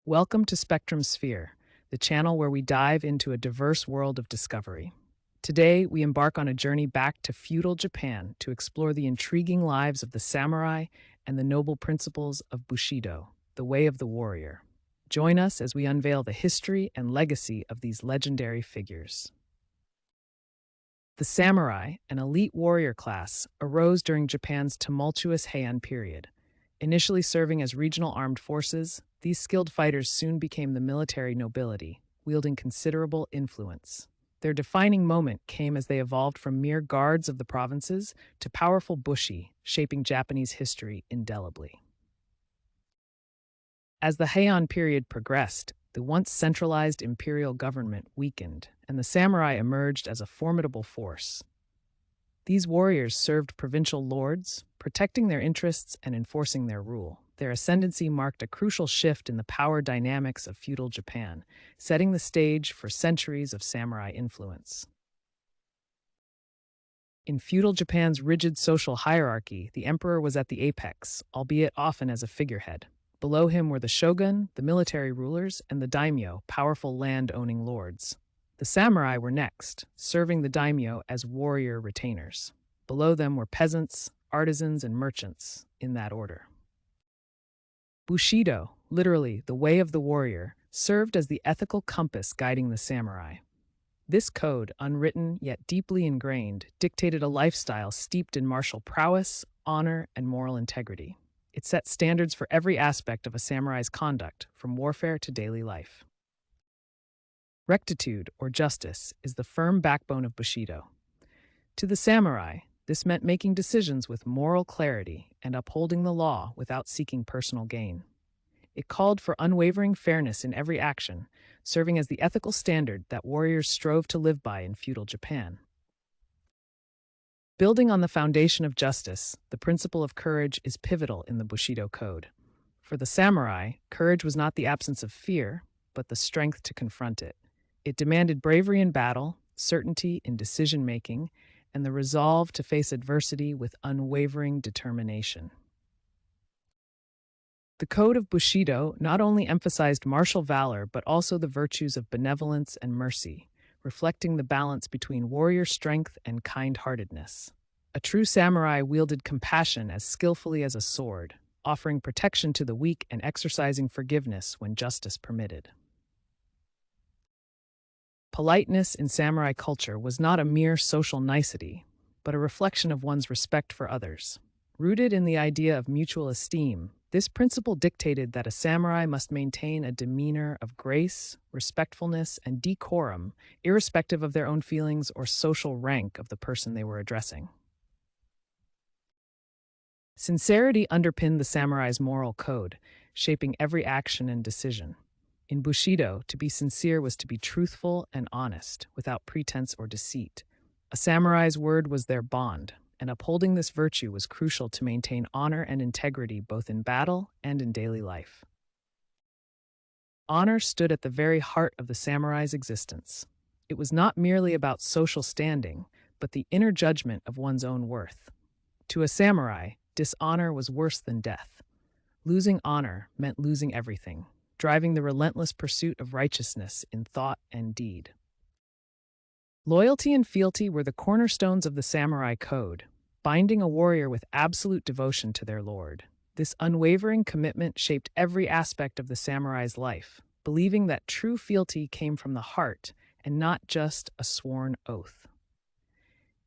Welcome to Spectrum Sphere, the channel where we dive into a diverse world of discovery. Today, we embark on a journey back to feudal Japan to explore the intriguing lives of the samurai and the noble principles of Bushido, the way of the warrior. Join us as we unveil the history and legacy of these legendary figures. The samurai, an elite warrior class, arose during Japan's tumultuous Heian period. Initially serving as regional armed forces, these skilled fighters soon became the military nobility, wielding considerable influence. Their defining moment came as they evolved from mere guards of the provinces to powerful bushi, shaping Japanese history indelibly. As the Heian period progressed, the once centralized imperial government weakened, and the samurai emerged as a formidable force. These warriors served provincial lords, protecting their interests and enforcing their rule. Their ascendancy marked a crucial shift in the power dynamics of feudal Japan, setting the stage for centuries of samurai influence. In feudal Japan's rigid social hierarchy, the emperor was at the apex, albeit often as a figurehead. Below him were the shogun, the military rulers, and the daimyo, powerful land-owning lords. The samurai were next, serving the daimyo as warrior retainers. Below them were peasants, artisans, and merchants, in that order. Bushido, literally the way of the warrior, served as the ethical compass guiding the samurai. This code, unwritten yet deeply ingrained, dictated a lifestyle steeped in martial prowess, honor, and moral integrity. It set standards for every aspect of a samurai's conduct, from warfare to daily life. Rectitude, or justice, is the firm backbone of Bushido. To the samurai, this meant making decisions with moral clarity and upholding the law without seeking personal gain. It called for unwavering fairness in every action, serving as the ethical standard that warriors strove to live by in feudal Japan. Building on the foundation of justice, the principle of courage is pivotal in the Bushido Code. For the samurai, courage was not the absence of fear, but the strength to confront it. It demanded bravery in battle, certainty in decision-making, and the resolve to face adversity with unwavering determination. The Code of Bushido not only emphasized martial valor but also the virtues of benevolence and mercy, reflecting the balance between warrior strength and kind-heartedness. A true samurai wielded compassion as skillfully as a sword, offering protection to the weak and exercising forgiveness when justice permitted. Politeness in samurai culture was not a mere social nicety, but a reflection of one's respect for others. Rooted in the idea of mutual esteem, this principle dictated that a samurai must maintain a demeanor of grace, respectfulness, and decorum, irrespective of their own feelings or social rank of the person they were addressing. Sincerity underpinned the samurai's moral code, shaping every action and decision. In Bushido, to be sincere was to be truthful and honest, without pretense or deceit. A samurai's word was their bond, and upholding this virtue was crucial to maintain honor and integrity both in battle and in daily life. Honor stood at the very heart of the samurai's existence. It was not merely about social standing, but the inner judgment of one's own worth. To a samurai, dishonor was worse than death. Losing honor meant losing everything, driving the relentless pursuit of righteousness in thought and deed. Loyalty and fealty were the cornerstones of the samurai code, binding a warrior with absolute devotion to their lord. This unwavering commitment shaped every aspect of the samurai's life, believing that true fealty came from the heart and not just a sworn oath.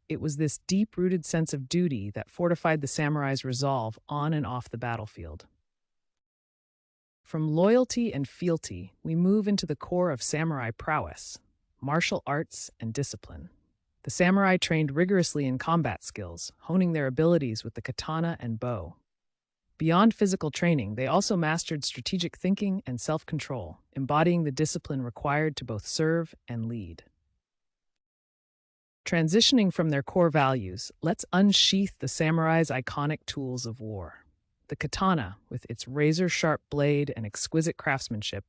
It was this deep-rooted sense of duty that fortified the samurai's resolve on and off the battlefield. From loyalty and fealty, we move into the core of samurai prowess, martial arts, and discipline. The samurai trained rigorously in combat skills, honing their abilities with the katana and bow. Beyond physical training, they also mastered strategic thinking and self-control, embodying the discipline required to both serve and lead. Transitioning from their core values, let's unsheath the samurai's iconic tools of war. The katana, with its razor-sharp blade and exquisite craftsmanship,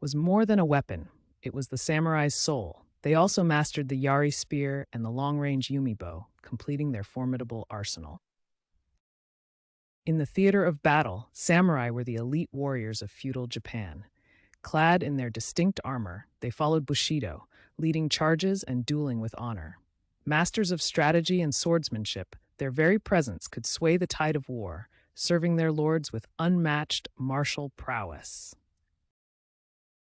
was more than a weapon. It was the samurai's soul. They also mastered the yari spear and the long-range yumi bow, completing their formidable arsenal. In the theater of battle, samurai were the elite warriors of feudal Japan. Clad in their distinct armor, they followed Bushido, leading charges and dueling with honor. Masters of strategy and swordsmanship, their very presence could sway the tide of war, serving their lords with unmatched martial prowess.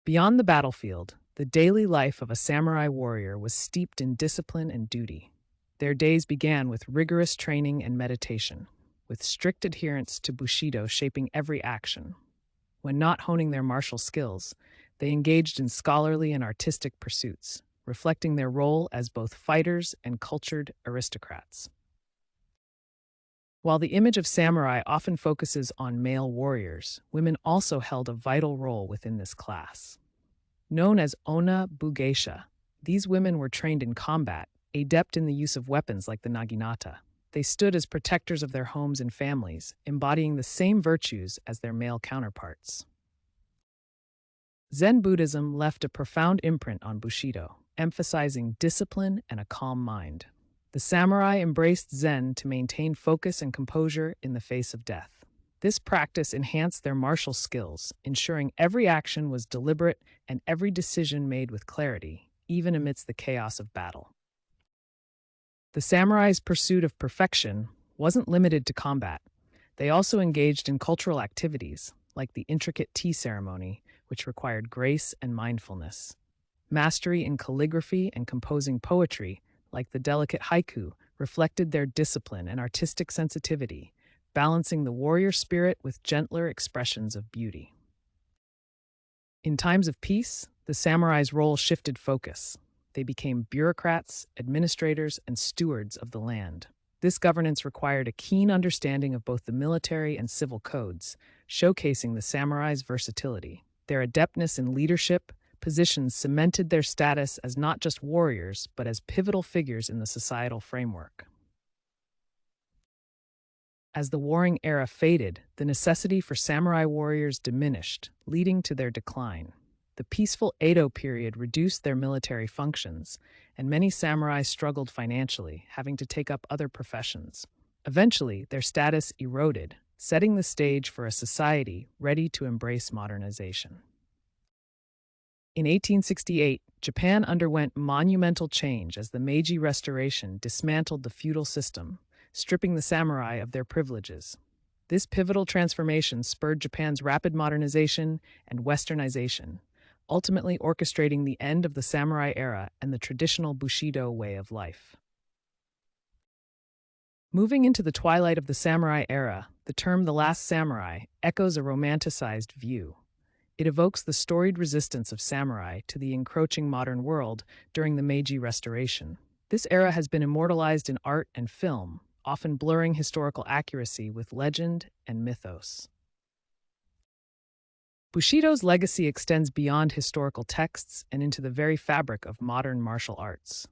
Beyond the battlefield, the daily life of a samurai warrior was steeped in discipline and duty. Their days began with rigorous training and meditation, with strict adherence to Bushido shaping every action. When not honing their martial skills, they engaged in scholarly and artistic pursuits, reflecting their role as both fighters and cultured aristocrats. While the image of samurai often focuses on male warriors, women also held a vital role within this class. Known as Onna Bugeisha, these women were trained in combat, adept in the use of weapons like the naginata. They stood as protectors of their homes and families, embodying the same virtues as their male counterparts. Zen Buddhism left a profound imprint on Bushido, emphasizing discipline and a calm mind. The samurai embraced Zen to maintain focus and composure in the face of death. This practice enhanced their martial skills, ensuring every action was deliberate and every decision made with clarity, even amidst the chaos of battle. The samurai's pursuit of perfection wasn't limited to combat. They also engaged in cultural activities, like the intricate tea ceremony, which required grace and mindfulness. Mastery in calligraphy and composing poetry, like the delicate haiku, reflected their discipline and artistic sensitivity, balancing the warrior spirit with gentler expressions of beauty. In times of peace, the samurai's role shifted focus. They became bureaucrats, administrators, and stewards of the land. This governance required a keen understanding of both the military and civil codes, showcasing the samurai's versatility. Their adeptness in leadership positions cemented their status as not just warriors, but as pivotal figures in the societal framework. As the warring era faded, the necessity for samurai warriors diminished, leading to their decline. The peaceful Edo period reduced their military functions, and many samurai struggled financially, having to take up other professions. Eventually, their status eroded, setting the stage for a society ready to embrace modernization. In 1868, Japan underwent monumental change as the Meiji Restoration dismantled the feudal system, stripping the samurai of their privileges. This pivotal transformation spurred Japan's rapid modernization and westernization, ultimately orchestrating the end of the samurai era and the traditional Bushido way of life. Moving into the twilight of the samurai era, the term "the last samurai" echoes a romanticized view. It evokes the storied resistance of samurai to the encroaching modern world during the Meiji Restoration. This era has been immortalized in art and film, often blurring historical accuracy with legend and mythos. Bushido's legacy extends beyond historical texts and into the very fabric of modern martial arts.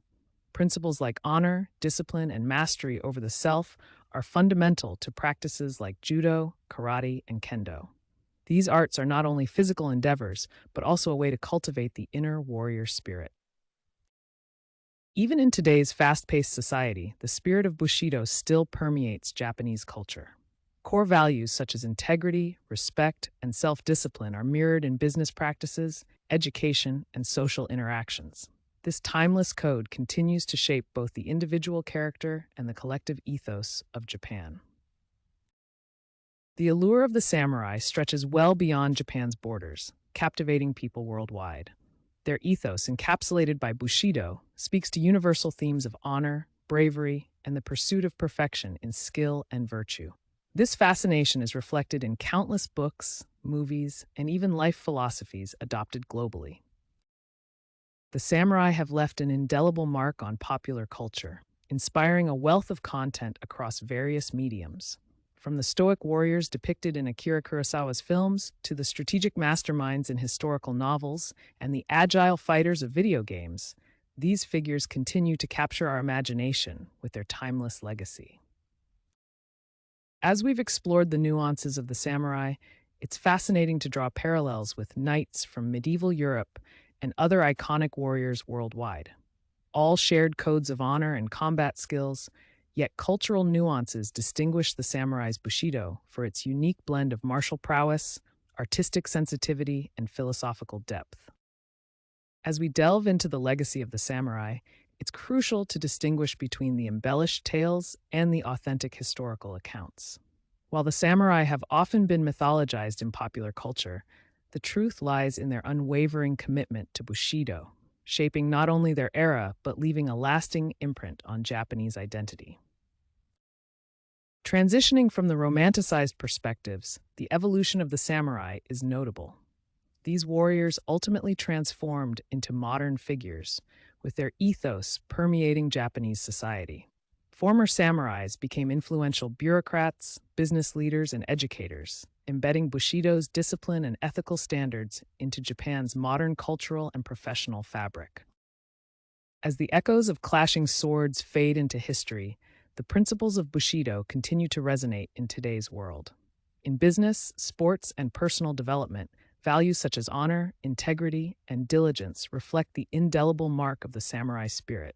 Principles like honor, discipline, and mastery over the self are fundamental to practices like judo, karate, and kendo. These arts are not only physical endeavors, but also a way to cultivate the inner warrior spirit. Even in today's fast-paced society, the spirit of Bushido still permeates Japanese culture. Core values such as integrity, respect, and self-discipline are mirrored in business practices, education, and social interactions. This timeless code continues to shape both the individual character and the collective ethos of Japan. The allure of the samurai stretches well beyond Japan's borders, captivating people worldwide. Their ethos, encapsulated by Bushido, speaks to universal themes of honor, bravery, and the pursuit of perfection in skill and virtue. This fascination is reflected in countless books, movies, and even life philosophies adopted globally. The samurai have left an indelible mark on popular culture, inspiring a wealth of content across various mediums. From the stoic warriors depicted in Akira Kurosawa's films to the strategic masterminds in historical novels and the agile fighters of video games, these figures continue to capture our imagination with their timeless legacy. As we've explored the nuances of the samurai, it's fascinating to draw parallels with knights from medieval Europe and other iconic warriors worldwide. All shared codes of honor and combat skills, yet cultural nuances distinguish the samurai's Bushido for its unique blend of martial prowess, artistic sensitivity, and philosophical depth. As we delve into the legacy of the samurai, it's crucial to distinguish between the embellished tales and the authentic historical accounts. While the samurai have often been mythologized in popular culture, the truth lies in their unwavering commitment to Bushido, shaping not only their era but leaving a lasting imprint on Japanese identity. Transitioning from the romanticized perspectives, the evolution of the samurai is notable. These warriors ultimately transformed into modern figures, with their ethos permeating Japanese society. Former samurais became influential bureaucrats, business leaders, and educators, embedding Bushido's discipline and ethical standards into Japan's modern cultural and professional fabric. As the echoes of clashing swords fade into history, the principles of Bushido continue to resonate in today's world. In business, sports, and personal development, values such as honor, integrity, and diligence reflect the indelible mark of the samurai spirit,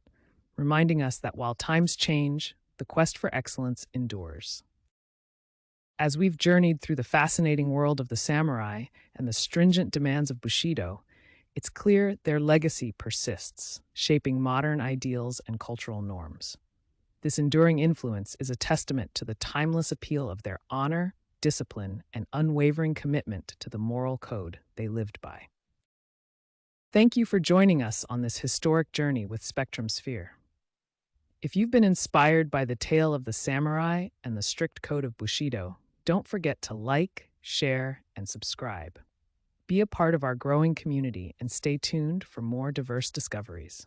reminding us that while times change, the quest for excellence endures. As we've journeyed through the fascinating world of the samurai and the stringent demands of Bushido, it's clear their legacy persists, shaping modern ideals and cultural norms. This enduring influence is a testament to the timeless appeal of their honor, discipline, and unwavering commitment to the moral code they lived by. Thank you for joining us on this historic journey with Spectrum Sphere. If you've been inspired by the tale of the samurai and the strict code of Bushido, don't forget to like, share, and subscribe. Be a part of our growing community and stay tuned for more diverse discoveries.